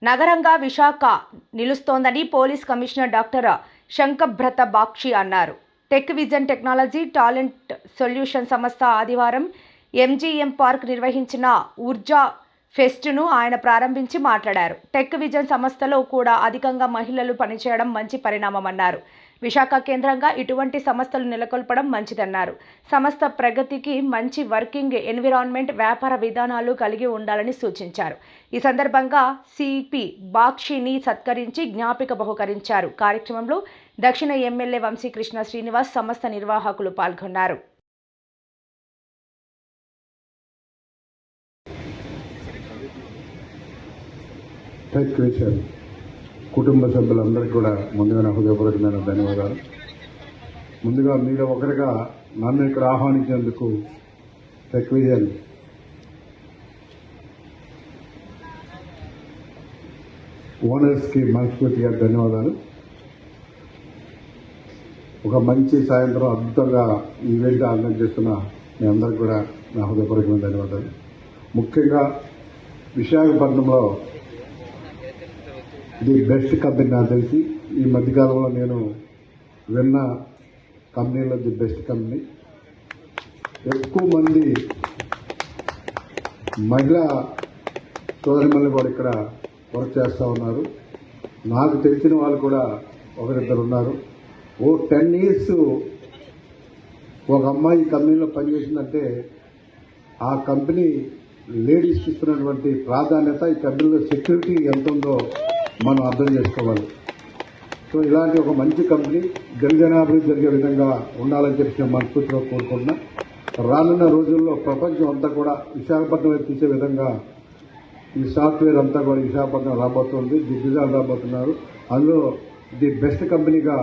నగరంగా విశాఖ నిలుస్తోందని police commissioner doctor Shankhabrata Bagchi అన్నారు. Tech vision technology talent solution సంస్థ ఆదివారం ఎంజీఎం పార్క్ నిర్వహించిన ఊర్జా ఫెస్ట్ను ఆయన ప్రారంభించి మాట్లాడారు. టెక్ విజన్ సంస్థలో కూడా అధికంగా మహిళలు పనిచేయడం మంచి పరిణామమన్నారు. విశాఖ కేంద్రంగా ఇటువంటి సంస్థలు నెలకొల్పడం మంచిదన్నారు. సంస్థ ప్రగతికి మంచి వర్కింగ్ ఎన్విరాన్మెంట్, వ్యాపార విధానాలు కలిగి ఉండాలని సూచించారు. ఈ సందర్భంగా సిపి బాక్షిని సత్కరించి జ్ఞాపిక బహుకరించారు. కార్యక్రమంలో దక్షిణ ఎమ్మెల్యే వంశీకృష్ణ శ్రీనివాస్, సంస్థ నిర్వాహకులు పాల్గొన్నారు. టెక్ విజన్ కుటుంబ సభ్యులందరికీ కూడా ముందుగా నా హృదయపూర్వకమైన ధన్యవాదాలు. ముందుగా మీరు ఒకరిగా నన్ను ఇక్కడ ఆహ్వానించేందుకు టెక్ విజన్ ఓనర్స్కి మనస్ఫూర్తిగా ధన్యవాదాలు. ఒక మంచి సాయంత్రం అద్భుతంగా ఈవెంట్ ఆర్గనైజ్ చేస్తున్న మీ అందరికీ కూడా నా హృదయపూర్వకమైన ధన్యవాదాలు. ముఖ్యంగా విశాఖపట్నంలో ది బెస్ట్ కంపెనీ నాకు తెలిసి ఈ మధ్యకాలంలో నేను విన్న కంపెనీలో ది బెస్ట్ కంపెనీ. ఎక్కువ మంది మహిళా సోదరిమణులు కూడా ఇక్కడ వర్క్ చేస్తూ ఉన్నారు. నాకు తెలిసిన వాళ్ళు కూడా ఒకరిద్దరు ఉన్నారు. 10 years ఒక అమ్మాయి ఈ కంపెనీలో పనిచేసిందంటే ఆ కంపెనీ లేడీస్కి ఇస్తున్నటువంటి ప్రాధాన్యత, ఈ కంపెనీలో సెక్యూరిటీ ఎంత ఉందో మనం అర్థం చేసుకోవాలి. సో ఇలాంటి ఒక మంచి కంపెనీ గిరిజనాభివృద్ధి జరిగే విధంగా ఉండాలని చెప్పి నేను మనస్ఫూర్తిగా కోరుకుంటున్నా. రానున్న రోజుల్లో ప్రపంచం అంతా కూడా విశాఖపట్నం వైపు తీసే విధంగా ఈ సాఫ్ట్వేర్ అంతా కూడా విశాఖపట్నం రాబోతుంది, దిగ్గజాలు రాబోతున్నారు. అందులో ది బెస్ట్ కంపెనీగా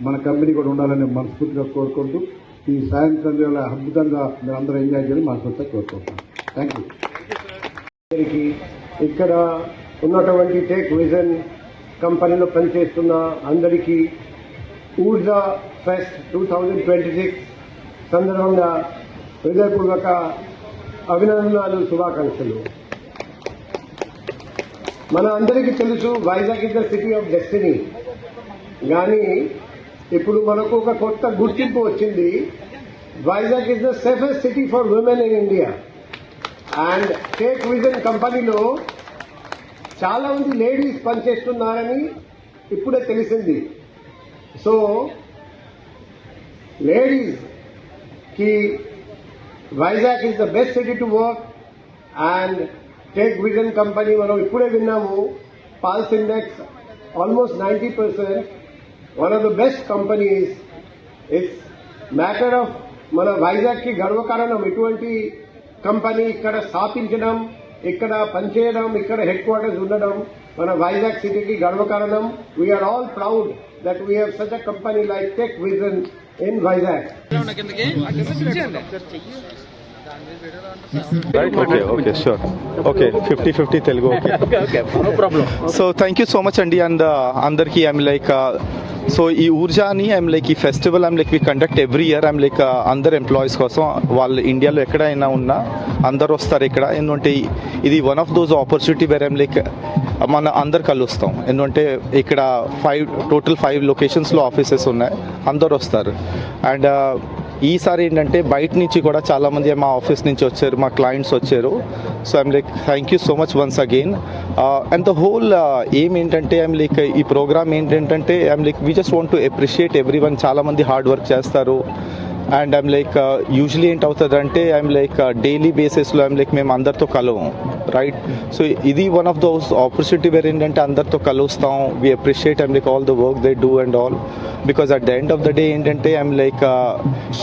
మన కంపెనీ కూడా ఉండాలని మనస్ఫూర్తిగా కోరుకుంటూ ఈ సాయంత్రం వేళ అద్భుతంగా మీరు అందరూ ఎంజాయ్ చేయాలని మనస్ఫూర్తిగా కోరుకుంటున్నాను. Thank you. ఇక్కడ ఉన్నటువంటి టెక్ విజన్ కంపెనీలో పనిచేస్తున్న అందరికీ ఊర్జా ఫెస్ట్ 2026 సందర్భంగా హృదయపూర్వక అభినందనలు, శుభాకాంక్షలు. మన అందరికీ తెలుసు Vizag is the city of destiny. కానీ ఇప్పుడు మనకు ఒక కొత్త గుర్తింపు వచ్చింది. Vizag is the safest city for women in India. And tech vision కంపెనీలో చాలా మంది లేడీస్ పనిచేస్తున్నారని ఇప్పుడే తెలిసింది. సో లేడీస్ కి Vizag is the best city to work. And tech vision company మనం ఇప్పుడే విన్నాము, pulse index almost 90%. One of the best companies. It's matter of మన వైజాగ్ కి గర్వకారణం ఇటువంటి కంపెనీ ఇక్కడ స్థాపించడం, ఇక్కడ పనిచేయడం, ఇక్కడ హెడ్ క్వార్టర్స్ ఉండడం మన వైజాగ్ సిటీకి గర్వకారణం. We're all proud that we have such a company like Tech Vision in Vizag. Right, okay, sure. Okay, 50-50 Telugu. Okay, no problem. So thank you so much, Andy, and andarki I'm like so ఈ ఊర్జాని I'm like ఈ festival I'm like we conduct every year. I'm like అందరు employees కోసం, వాళ్ళు ఇండియాలో ఎక్కడైనా ఉన్నా అందరు వస్తారు ఇక్కడ. ఎందుకంటే ఇది one of those opportunity where I'm like మన అందరు కలుస్తాం. ఎందుకంటే ఇక్కడ టోటల్ 5 లొకేషన్స్లో ఆఫీసెస్ ఉన్నాయి, అందరు వస్తారు. అండ్ ఈసారి ఏంటంటే బయట నుంచి కూడా చాలామంది మా ఆఫీస్ నుంచి వచ్చారు, మా క్లయింట్స్ వచ్చారు. So I'm like thank you so much once again. And the whole ఏం ఏంటంటే ఐమ్ లైక్ ఈ ప్రోగ్రామ్ ఏంటంటే I'm like we just want to appreciate everyone. చాలామంది హార్డ్ వర్క్ చేస్తారు. అండ్ ఐమ్ లైక్ యూజువలీ ఏంటవుతుంది అంటే I'm like daily బేసిస్లో I'm like మేము అందరితో కలవం, రైట్? సో ఇది one of those opportunity where ఏంటంటే అందరితో కలుస్తాం. We appreciate I'm like all the work they do and all. Because at the end of the day ఏంటంటే ఐమ్ లైక్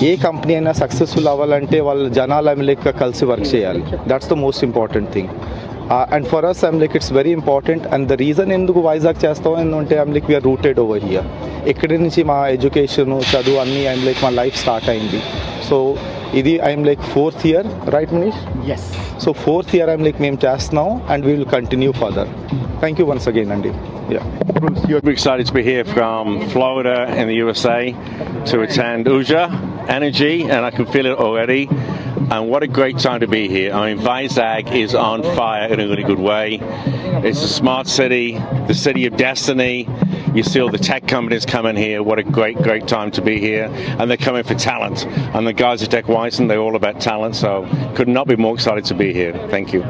ఏ కంపెనీ అయినా సక్సెస్ఫుల్ అవ్వాలంటే వాళ్ళ జనాలు ఐమ్ లైక్ కలిసి వర్క్ చేయాలి. That's the most important thing. And for us I'm like it's very important. And the reason ఎందుకు వైజాగ్ చేస్తాం ఎందుకంటే I'm like we're rooted over here. ఇక్కడి నుంచి మా ఎడ్యుకేషన్, చదువు అన్నీ ఐమ్ లైక్ మా లైఫ్ స్టార్ట్ అయింది. సో ఇది I'm like 4th year, right Manish? Yes. So 4th year I'm like మేము చేస్తున్నాం and we will continue further. Thank you once again, Andy. Yeah. We're excited to be here from Florida in the USA to attend Urja Energy, and I can feel it already. and what a great time to be here. I mean, Vizag is on fire in a really good way. It's a smart city, the city of destiny. You see all the tech companies coming here. What a great, great time to be here. And they're coming for talent. And the guys at Tech Wyson, they're all about talent. So could not be more excited to be here. Thank you.